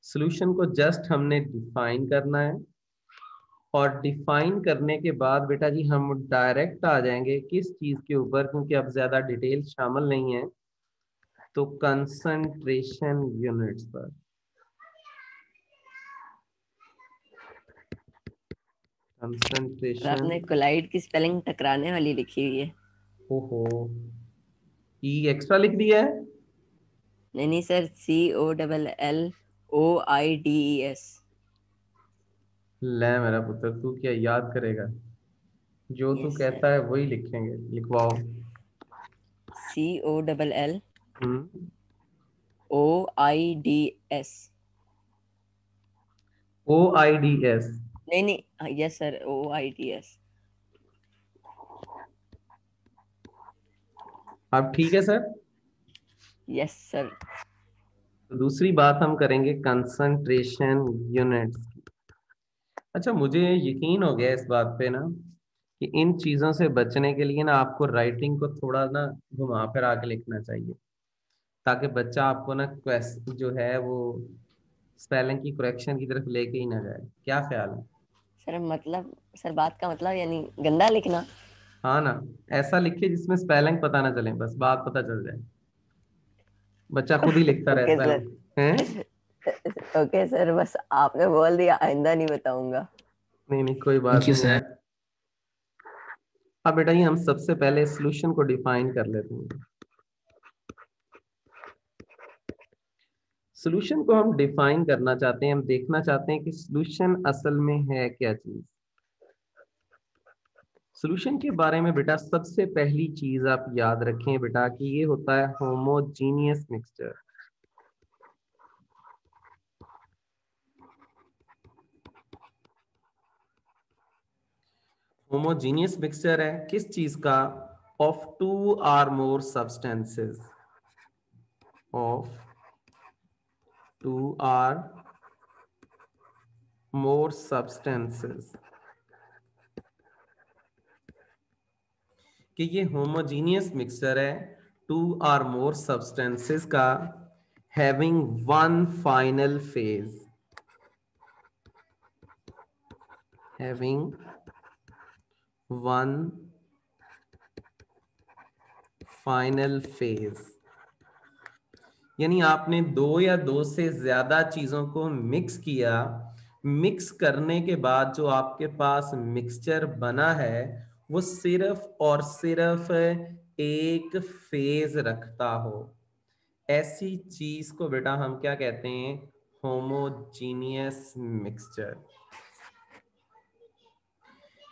Solution को just हमने define करना है, और डिफाइन करने के बाद बेटा जी हम डायरेक्ट आ जाएंगे किस चीज के ऊपर, क्योंकि अब ज्यादा डिटेल शामिल नहीं है, तो कंसंट्रेशन यूनिट्स पर। सर कंसंट्रेशन, आपने कोलाइड की स्पेलिंग टकराने वाली लिखी हुई है। ओहो, ई एक्स्ट्रा लिख दिया है। नहीं नहीं सर, COLLOIDES। ले मेरा पुत्र, तू क्या याद करेगा, जो तू यस सर। कहता है वही लिखेंगे, लिखवाओ। COLLOIDS। हम्म, OIDS। नहीं नहीं, यस सर, OIDS। अब ठीक है सर। Yes sir. तो दूसरी बात हम करेंगे कंसंट्रेशन यूनिट्स। अच्छा, मुझे यकीन हो गया इस बात पे ना, कि इन चीजों से बचने के लिए ना आपको राइटिंग को थोड़ा ना घुमा फिरा के लिखना चाहिए, ताकि बच्चा आपको ना क्वेश्चन जो है वो स्पेलिंग की करेक्शन की तरफ लेके ही ना जाए। क्या ख्याल है? सर मतलब, सर बात का मतलब यानी गंदा लिखना। हाँ ना, ऐसा लिखे जिसमें स्पेलिंग पता ना चले, बस बात पता चल जाए, बच्चा खुद ही लिखता रहे ओके सर। स्पेलिंग है। ओके सर, बस आपने बोल दिया, आइंदा नहीं बताऊंगा। नहीं नहीं, कोई बात थैंक यू नहीं सर। है। अब बेटा ये हम सबसे पहले सॉल्यूशन को डिफाइन कर लेते हैं। सॉल्यूशन को हम डिफाइन करना चाहते हैं, हम देखना चाहते हैं कि सॉल्यूशन असल में है क्या चीज। सॉल्यूशन के बारे में बेटा सबसे पहली चीज आप याद रखें बेटा कि ये होता है होमोजीनियस मिक्सचर। होमोजीनियस मिक्सचर है किस चीज का? Of two or more substances, of two or more substances, कि ये होमोजीनियस मिक्सचर है टू आर मोर सब्सटेंसेस का, having one final phase, having one final phase. यानी आपने दो या दो से ज्यादा चीजों को मिक्स किया, मिक्स करने के बाद जो आपके पास मिक्सचर बना है वो सिर्फ और सिर्फ एक फेज रखता हो, ऐसी चीज को बेटा हम क्या कहते हैं? Homogeneous mixture.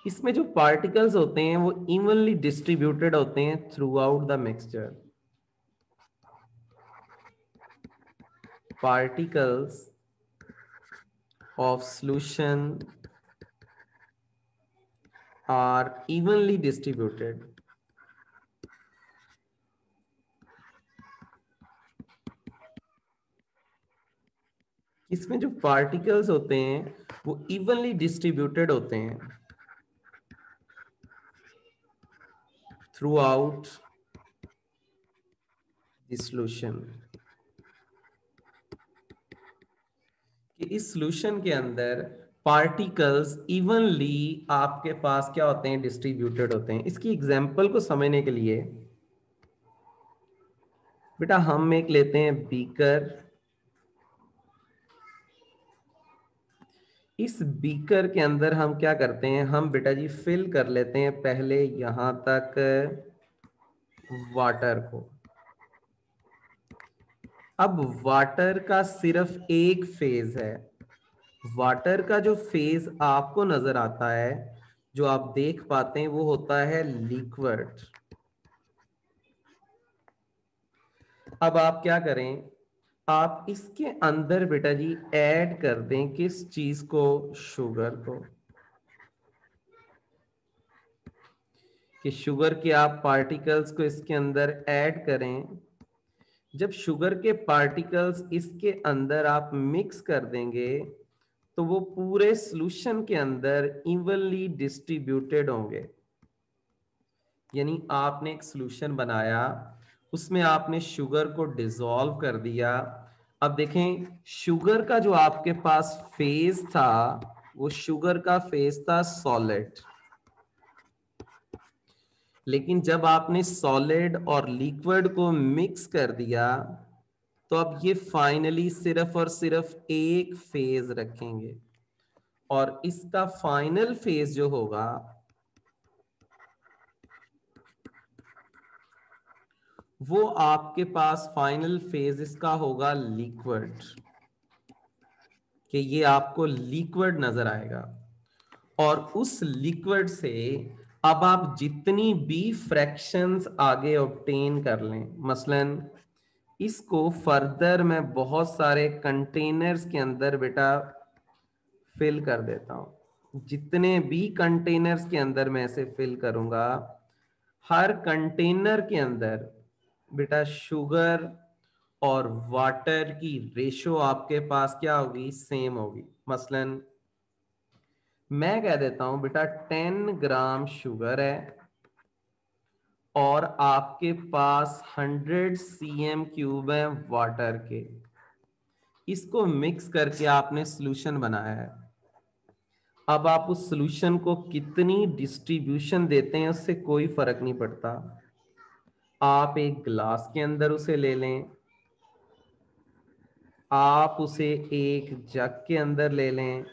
इसमें जो पार्टिकल्स होते हैं वो इवनली डिस्ट्रीब्यूटेड होते हैं through out the mixture. Particles of solution are evenly distributed, इसमें जो पार्टिकल्स होते हैं वो इवनली डिस्ट्रीब्यूटेड होते हैं थ्रू आउट द सॉल्यूशन। कि इस सॉल्यूशन के अंदर पार्टिकल्स इवनली आपके पास क्या होते हैं? डिस्ट्रीब्यूटेड होते हैं। इसकी एग्जांपल को समझने के लिए बेटा हम एक लेते हैं बीकर। इस बीकर के अंदर हम क्या करते हैं? हम बेटा जी फिल कर लेते हैं पहले यहां तक वाटर को। अब वाटर का सिर्फ एक फेज है, वाटर का जो फेज आपको नजर आता है, जो आप देख पाते हैं, वो होता है लिक्विड। अब आप क्या करें? आप इसके अंदर बेटा जी ऐड कर दें किस चीज को? शुगर को। कि शुगर के आप पार्टिकल्स को इसके अंदर ऐड करें। जब शुगर के पार्टिकल्स इसके अंदर आप मिक्स कर देंगे तो वो पूरे सॉल्यूशन के अंदर इवनली डिस्ट्रीब्यूटेड होंगे। यानी आपने एक सॉल्यूशन बनाया, उसमें आपने शुगर को डिसॉल्व कर दिया, अब देखें शुगर का जो आपके पास फेज था वो शुगर का फेज था सॉलिड, लेकिन जब आपने सॉलिड और लिक्विड को मिक्स कर दिया तो अब ये फाइनली सिर्फ और सिर्फ एक फेज रखेंगे और इसका फाइनल फेज जो होगा वो आपके पास फाइनल फेज इसका होगा लिक्विड, कि ये आपको लिक्विड नजर आएगा। और उस लिक्विड से अब आप जितनी भी फ्रैक्शंस आगे ऑब्टेन कर लें, मसलन इसको फर्दर मैं बहुत सारे कंटेनर्स के अंदर बेटा फिल कर देता हूं। जितने भी कंटेनर्स के अंदर मैं इसे फिल करूंगा, हर कंटेनर के अंदर बेटा शुगर और वाटर की रेशो आपके पास क्या होगी, सेम होगी। मसलन मैं कह देता हूं बेटा 10 ग्राम शुगर है और आपके पास 100 cm क्यूब है वाटर के, इसको मिक्स करके आपने सॉल्यूशन बनाया है। अब आप उस सॉल्यूशन को कितनी डिस्ट्रीब्यूशन देते हैं उससे कोई फर्क नहीं पड़ता। आप एक ग्लास के अंदर उसे ले लें, आप उसे एक जग के अंदर ले लें,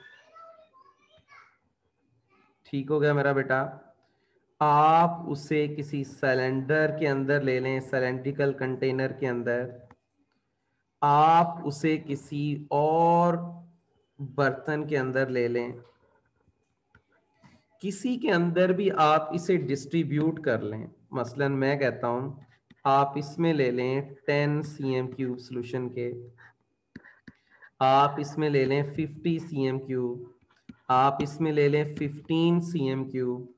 ठीक हो गया मेरा बेटा। आप उसे किसी सिलेंडर के अंदर ले लें, सिलेंड्रिकल कंटेनर के अंदर, आप उसे किसी और बर्तन के अंदर ले लें, किसी के अंदर भी आप इसे डिस्ट्रीब्यूट कर लें। मसलन मैं कहता हूं आप इसमें ले लें 10 cm क्यूब सॉल्यूशन के, आप इसमें ले लें 50 cm क्यूब, आप इसमें ले लें 15 cm क्यूब।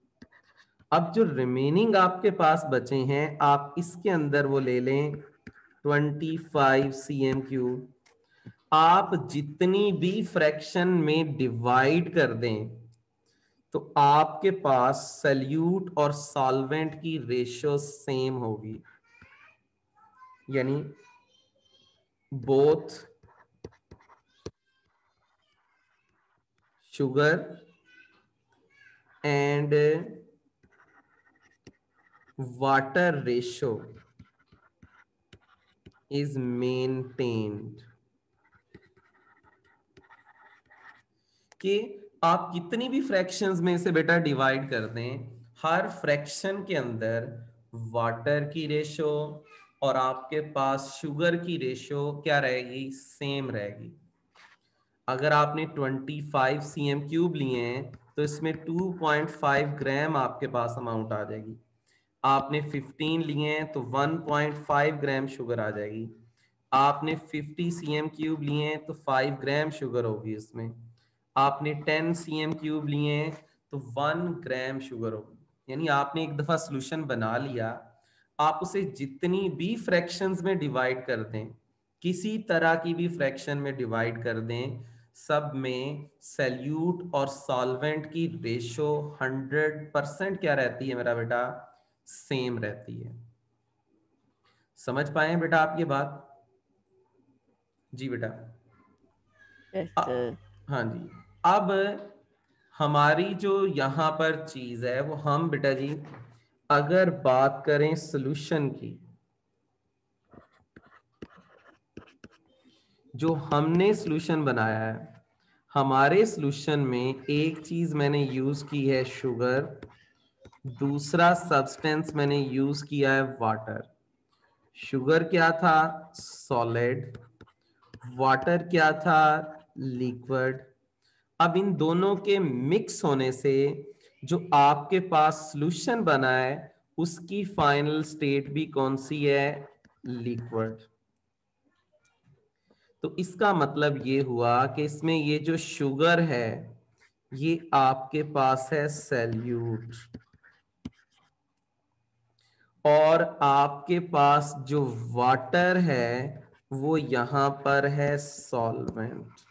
अब जो रिमेनिंग आपके पास बचे हैं आप इसके अंदर वो ले लें 25 cm क्यूब। आप जितनी भी फ्रैक्शन में डिवाइड कर दें तो आपके पास सल्यूट और सॉल्वेंट की रेशियो सेम होगी, यानी both sugar and water ratio is maintained। कि आप कितनी भी फ्रैक्शंस में इसे बेटा डिवाइड कर दें, हर फ्रैक्शन के अंदर वाटर की रेशो और आपके पास शुगर की रेशो क्या रहेगी, सेम रहेगी। अगर आपने 25 cm क्यूब लिए हैं तो इसमें 2.5 ग्राम आपके पास अमाउंट आ जाएगी। आपने 15 लिए हैं तो 1.5 ग्राम शुगर आ जाएगी। आपने 50 cm क्यूब लिए हैं तो 5 ग्राम शुगर होगी इसमें। आपने 10 cm क्यूब लिए हैं तो 1 ग्राम शुगर होगी। यानी आपने एक दफा सॉल्यूशन बना लिया, आप उसे जितनी भी फ्रैक्शंस में डिवाइड कर दें, किसी तरह की भी फ्रैक्शन में डिवाइड कर दें, सब में सैल्यूट और सॉल्वेंट की रेशो 100% क्या रहती है मेरा बेटा, सेम रहती है। समझ पाए बेटा आप ये बात? जी बेटा। Yes sir. हाँ जी। अब हमारी जो यहाँ पर चीज है वो हम बेटा जी अगर बात करें सॉल्यूशन की, जो हमने सॉल्यूशन बनाया है, हमारे सॉल्यूशन में एक चीज मैंने यूज की है शुगर, दूसरा सब्सटेंस मैंने यूज किया है वाटर। शुगर क्या था, सॉलिड, वाटर क्या था, लिक्विड। अब इन दोनों के मिक्स होने से जो आपके पास सॉल्यूशन बना है उसकी फाइनल स्टेट भी कौन सी है, लिक्विड। तो इसका मतलब ये हुआ कि इसमें ये जो शुगर है ये आपके पास है सैल्यूट, और आपके पास जो वाटर है वो यहां पर है सॉल्वेंट।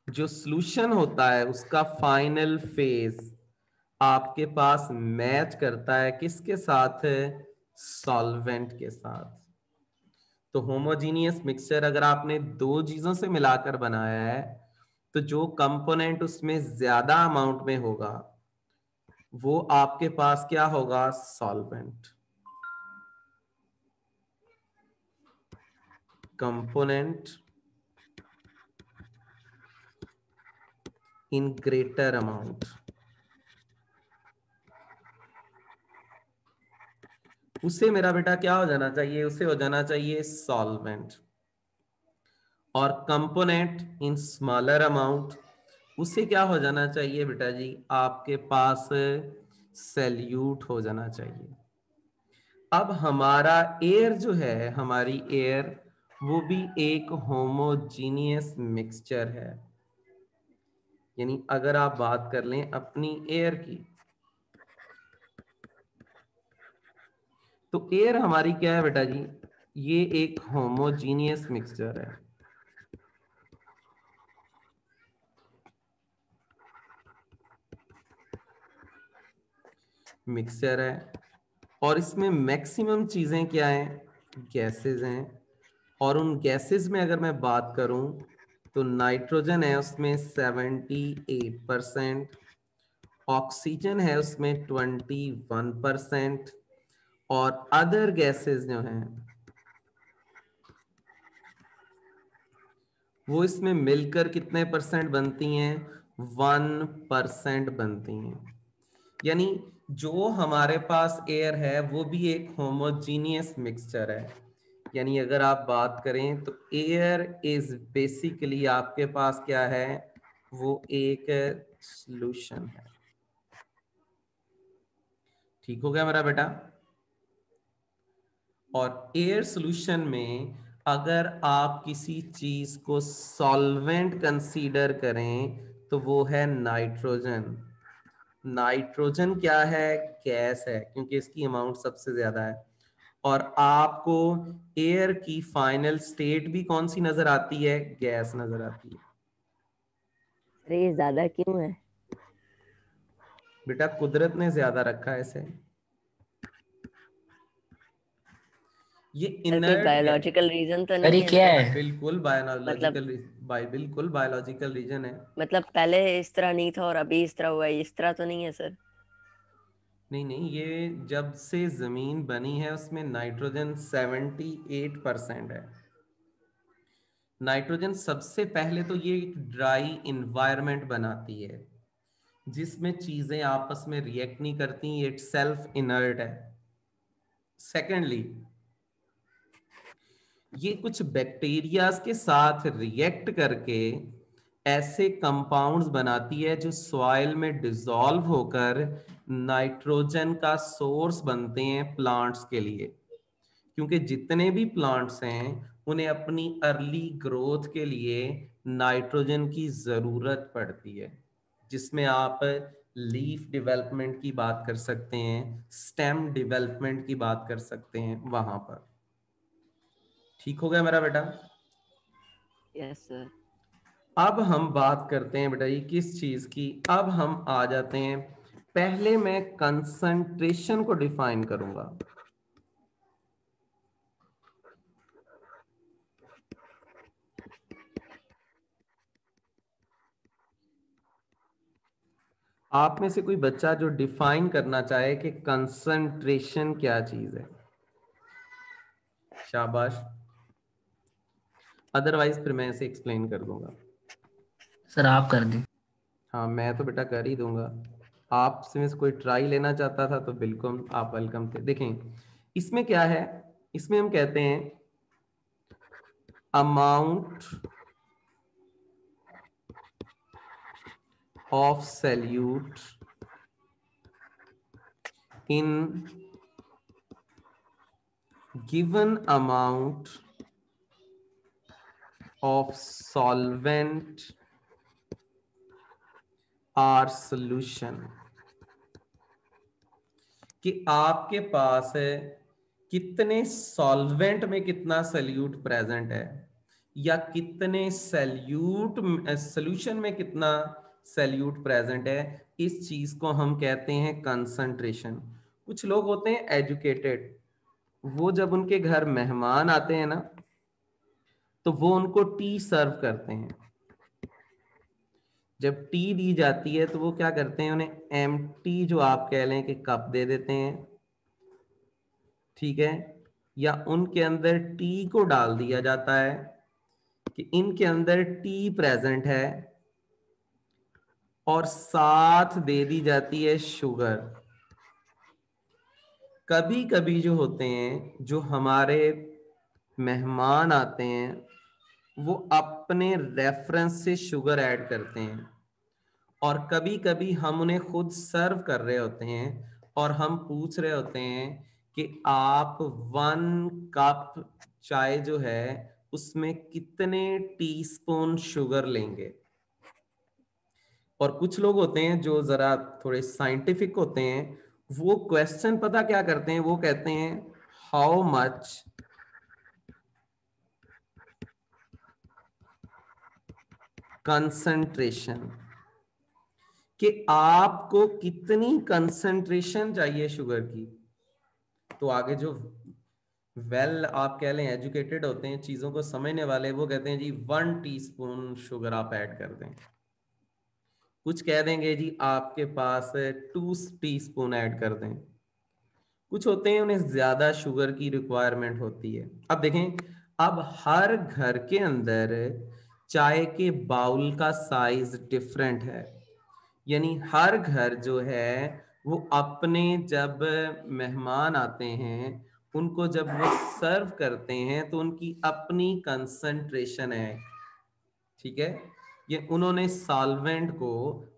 जो सॉल्यूशन होता है उसका फाइनल फेज आपके पास मैच करता है किसके साथ, सॉल्वेंट के साथ। तो होमोजीनियस मिक्सचर अगर आपने दो चीजों से मिलाकर बनाया है तो जो कंपोनेंट उसमें ज्यादा अमाउंट में होगा वो आपके पास क्या होगा, solvent. Component in greater amount, उसे मेरा बेटा क्या हो जाना चाहिए, उसे हो जाना चाहिए सॉल्वेंट। और कंपोनेंट इन स्मॉलर अमाउंट, उसे क्या हो जाना चाहिए बेटा जी, आपके पास सैल्यूट हो जाना चाहिए। अब हमारा एयर जो है, हमारी एयर, वो भी एक होमोजीनियस मिक्सचर है। यानी अगर आप बात कर लें अपनी एयर की, तो एयर हमारी क्या है बेटा जी, ये एक होमोजीनियस मिक्सचर है। मिक्सचर है और इसमें मैक्सिमम चीजें क्या हैं, गैसेस हैं। और उन गैसेस में अगर मैं बात करूं तो नाइट्रोजन है उसमें 78%, ऑक्सीजन है उसमें 21%, और अदर गैसेस जो हैं वो इसमें मिलकर कितने परसेंट बनती हैं, 1% बनती हैं। यानी जो हमारे पास एयर है वो भी एक होमोजीनियस मिक्सचर है। यानी अगर आप बात करें तो एयर इज बेसिकली आपके पास क्या है, वो एक सॉल्यूशन है। ठीक हो गया मेरा बेटा। और एयर सॉल्यूशन में अगर आप किसी चीज को सॉल्वेंट कंसीडर करें तो वो है नाइट्रोजन। नाइट्रोजन क्या है, गैस है, क्योंकि इसकी अमाउंट सबसे ज्यादा है। और आपको एयर की फाइनल स्टेट भी कौन सी नजर आती है, गैस नजर आती है। अरे ये ज्यादा क्यों है? बेटा कुदरत ने ज्यादा रखा है इसे। ये सर कोई इनर्ट गैस, बायोलॉजिकल रीजन तो सर ये नहीं है क्या सर? है? बिल्कुल मतलब बायोलॉजिकल, बिल्कुल बायोलॉजिकल रीजन है। पहले इस तरह नहीं था और अभी इस तरह हुआ है, इस तरह तो नहीं है सर? नहीं नहीं, ये जब से जमीन बनी है उसमें नाइट्रोजन 78% है। नाइट्रोजन सबसे पहले तो ये एक ड्राई इन्वायरमेंट बनाती है जिसमें चीजें आपस में रिएक्ट नहीं करती, इट सेल्फ इनर्ट है। सेकेंडली, ये कुछ बैक्टीरियाज के साथ रिएक्ट करके ऐसे कंपाउंड्स बनाती है जो सॉइल में डिसॉल्व होकर नाइट्रोजन का सोर्स बनते हैं प्लांट्स के लिए। क्योंकि जितने भी प्लांट्स हैं उन्हें अपनी अर्ली ग्रोथ के लिए नाइट्रोजन की जरूरत पड़ती है, जिसमें आप लीफ डेवलपमेंट की बात कर सकते हैं, स्टेम डेवलपमेंट की बात कर सकते हैं वहां पर। ठीक हो गया मेरा बेटा। Yes sir. अब हम बात करते हैं बेटा ये किस चीज की, अब हम आ जाते हैं, पहले मैं कंसंट्रेशन को डिफाइन करूंगा। आप में से कोई बच्चा जो डिफाइन करना चाहे कि कंसंट्रेशन क्या चीज है, शाबाश। अदरवाइज फिर मैं इसे एक्सप्लेन कर दूंगा। सर आप कर दें। हाँ मैं तो बेटा कर ही दूंगा। आपसे में से कोई ट्राई लेना चाहता था तो बिल्कुल आप वेलकम थे। देखें इसमें क्या है, इसमें हम कहते हैं amount of solute in given amount of solvent or solution, कि आपके पास है कितने सॉल्वेंट में कितना सल्यूट प्रेजेंट है या कितने सॉल्यूशन में कितना सल्यूट प्रेजेंट है, इस चीज को हम कहते हैं कंसंट्रेशन। कुछ लोग होते हैं एजुकेटेड, वो जब उनके घर मेहमान आते हैं ना तो वो उनको टी सर्व करते हैं। जब टी दी जाती है तो वो क्या करते हैं, उन्हें एम्प्टी जो आप कह लें कि कप दे देते हैं, ठीक है, या उनके अंदर टी को डाल दिया जाता है कि इनके अंदर टी प्रेजेंट है, और साथ दे दी जाती है शुगर। कभी कभी जो होते हैं, जो हमारे मेहमान आते हैं वो अपने रेफरेंस से शुगर ऐड करते हैं, और कभी कभी हम उन्हें खुद सर्व कर रहे होते हैं और हम पूछ रहे होते हैं कि आप 1 कप चाय जो है उसमें कितने टीस्पून शुगर लेंगे। और कुछ लोग होते हैं जो जरा थोड़े साइंटिफिक होते हैं, वो क्वेश्चन पता क्या करते हैं, वो कहते हैं हाउ मच कंसंट्रेशन, कि आपको कितनी कंसंट्रेशन चाहिए शुगर की। तो आगे जो आप कह लें एजुकेटेड होते हैं, चीजों को समझने वाले, वो कहते हैं जी 1 टीस्पून शुगर आप ऐड कर दें। कुछ कह देंगे जी आपके पास 2 टीस्पून ऐड कर दें। कुछ होते हैं उन्हें ज्यादा शुगर की रिक्वायरमेंट होती है। अब देखें, अब हर घर के अंदर चाय के बाउल का साइज डिफरेंट है। यानी हर घर जो है वो अपने, जब मेहमान आते हैं उनको जब वो सर्व करते हैं तो उनकी अपनी कंसंट्रेशन है, ठीक है। ये उन्होंने सॉल्वेंट को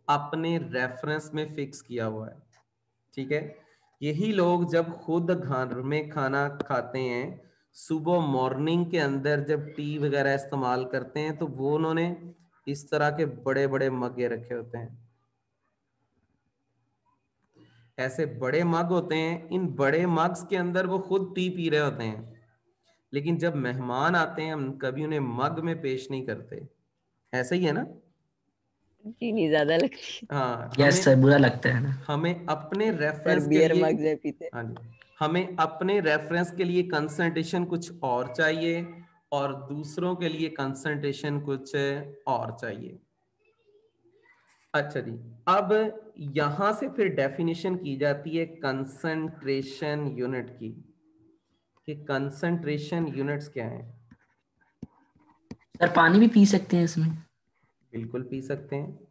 अपने रेफरेंस में फिक्स किया हुआ है, ठीक है। यही लोग जब खुद घर में खाना खाते हैं, सुबह मॉर्निंग के अंदर जब टी वगैरह इस्तेमाल करते हैं, तो वो उन्होंने इस तरह के बड़े बड़े मग्गे रखे होते हैं। ऐसे बड़े मग होते हैं, इन बड़े मग्स के अंदर वो खुद टी पी रहे होते हैं। लेकिन जब मेहमान आते हैं हम कभी उन्हें मग में पेश नहीं करते। ऐसा ही है ना? चीनी ज्यादा लगती है हाँ, यस सर, बुरा लगता है ना। हमें अपने सर, रेफरेंस के बियर लिए, मग में पीते। हाँ जी, हमें अपने रेफरेंस के लिए कंसंट्रेशन कुछ और चाहिए और दूसरों के लिए कंसंट्रेशन कुछ और चाहिए। अच्छा जी, अब यहां से फिर डेफिनेशन की जाती है कंसंट्रेशन यूनिट की, कि कंसंट्रेशन यूनिट्स क्या हैं। सर पानी भी पी सकते हैं इसमें? बिल्कुल पी सकते हैं।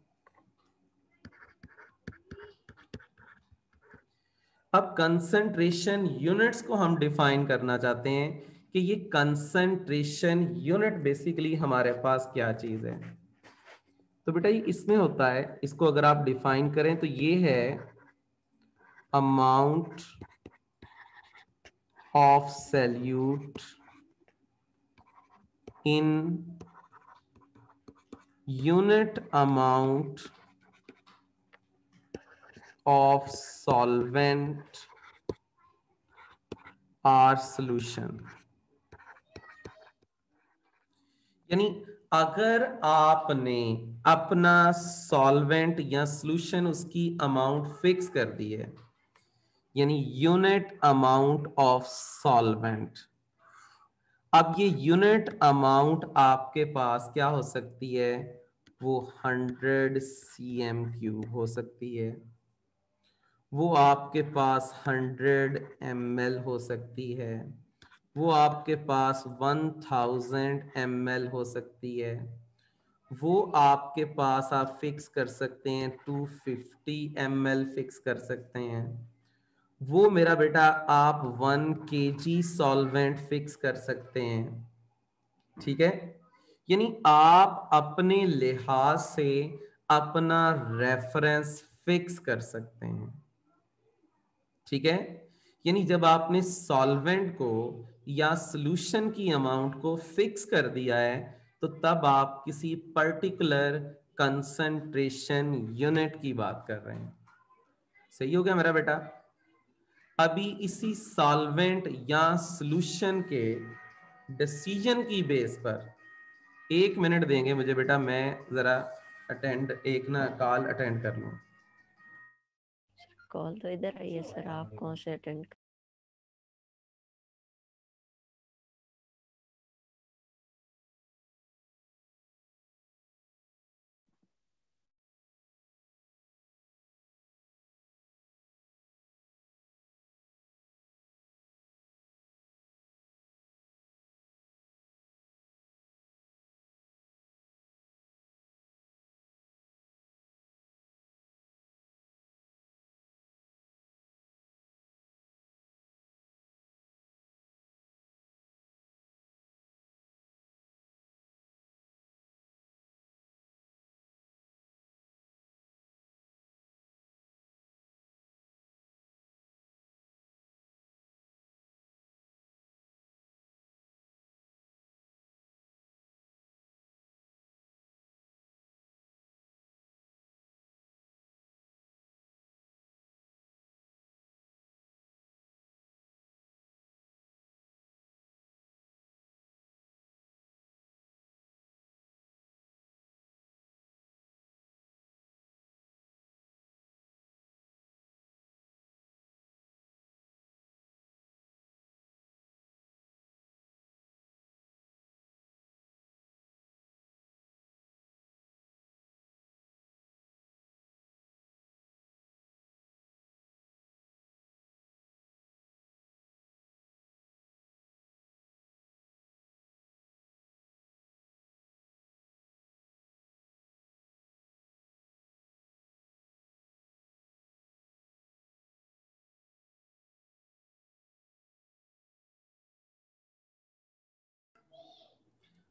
अब कंसंट्रेशन यूनिट्स को हम डिफाइन करना चाहते हैं कि ये कंसंट्रेशन यूनिट बेसिकली हमारे पास क्या चीज है। तो बेटा ये इसमें होता है, इसको अगर आप डिफाइन करें तो ये है amount of solute in unit amount of solvent or solution. यानी अगर आपने अपना सॉल्वेंट या सॉल्यूशन उसकी अमाउंट फिक्स कर दी है, यानी यूनिट अमाउंट ऑफ सॉल्वेंट, अब ये यूनिट अमाउंट आपके पास क्या हो सकती है, वो 100 cm³ हो सकती है, वो आपके पास 100 ml हो सकती है, वो आपके पास 1000 ml हो सकती है, वो आपके पास आप फिक्स कर सकते हैं 250 ml फिक्स कर सकते हैं, वो मेरा बेटा आप 1 kg सॉल्वेंट फिक्स कर सकते हैं, ठीक है। यानी आप अपने लिहाज से अपना रेफरेंस फिक्स कर सकते हैं, ठीक है। यानी जब आपने सॉल्वेंट को या सॉल्यूशन की अमाउंट को फिक्स कर दिया है, तो तब आप किसी पर्टिकुलर कंसंट्रेशन यूनिट की बात कर रहे हैं। सही हो गया मेरा बेटा? अभी इसी सॉल्वेंट या सॉल्यूशन के डिसीजन की बेस पर 1 मिनट देंगे मुझे बेटा, मैं जरा एक ना कॉल अटेंड कर लूं। कॉल तो इधर आई है सर, आप कौन से अटेंड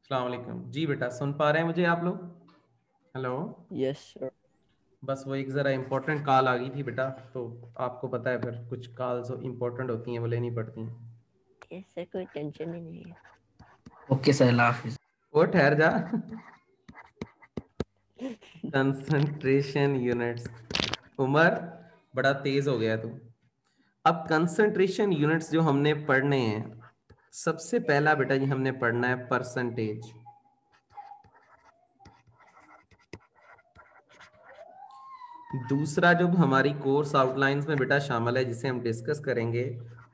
अस्सलाम वालेकुम जी बेटा, सुन पा रहे हैं मुझे आप लोग? हेलो। Yes sir. बस वो एक ज़रा इम्पोर्टेंट कॉल आ गई थी बेटा, तो आपको पता है फिर कुछ कॉल्स इम्पोर्टेंट होती हैं वो लेनी पड़ती हैं। यस सर, कोई टेंशन ही नहीं है। ओके सर, अल्लाह हाफिज। वो ठहर जा। Concentration units. उमर, बड़ा तेज हो गया तू। अब कंसंट्रेशन यूनिट्स जो हमने पढ़ने हैं, सबसे पहला बेटा ये हमने पढ़ना है परसेंटेज। दूसरा जो हमारी कोर्स आउटलाइंस में बेटा शामिल है जिसे हम डिस्कस करेंगे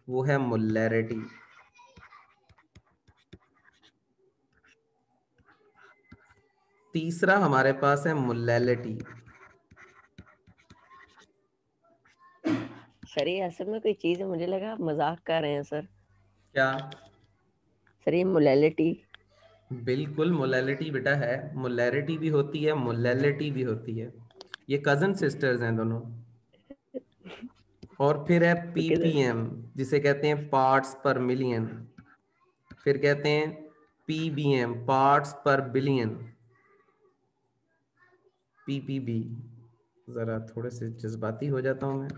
वो है मोलैरिटी। तीसरा हमारे पास है मोलैलिटी। सर ये असल में कोई चीज है, मुझे लगा आप मजाक कर रहे हैं सर। क्या? सर ये मोलैलिटी। बिल्कुल मोलैलिटी बेटा है, मोलैरिटी भी होती है, मोलैलिटी भी होती है। ये कजन सिस्टर्स हैं दोनों। और फिर है ओके सर। पीपीएम जिसे कहते हैं पार्ट्स पर मिलियन। फिर कहते हैं पीबीएम पार्ट्स पर बिलियन। पीपीबी, जरा थोड़े से जज्बाती हो जाता हूं मैं।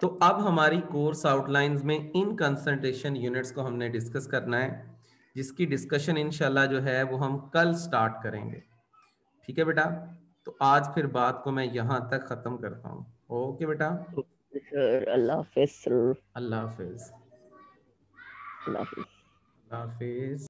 तो अब हमारी कोर्स आउटलाइंस में इन कंसंट्रेशन यूनिट्स को हमने डिस्कस करना है, जिसकी डिस्कशन इंशाल्लाह जो है वो हम कल स्टार्ट करेंगे। ठीक है बेटा, तो आज फिर बात को मैं यहाँ तक ख़त्म करता हूँ। ओके बेटा, सर अल्लाह हाफिज सर। अल्लाह हाफिज। अल्लाह हाफिज। अल्लाह हाफिज।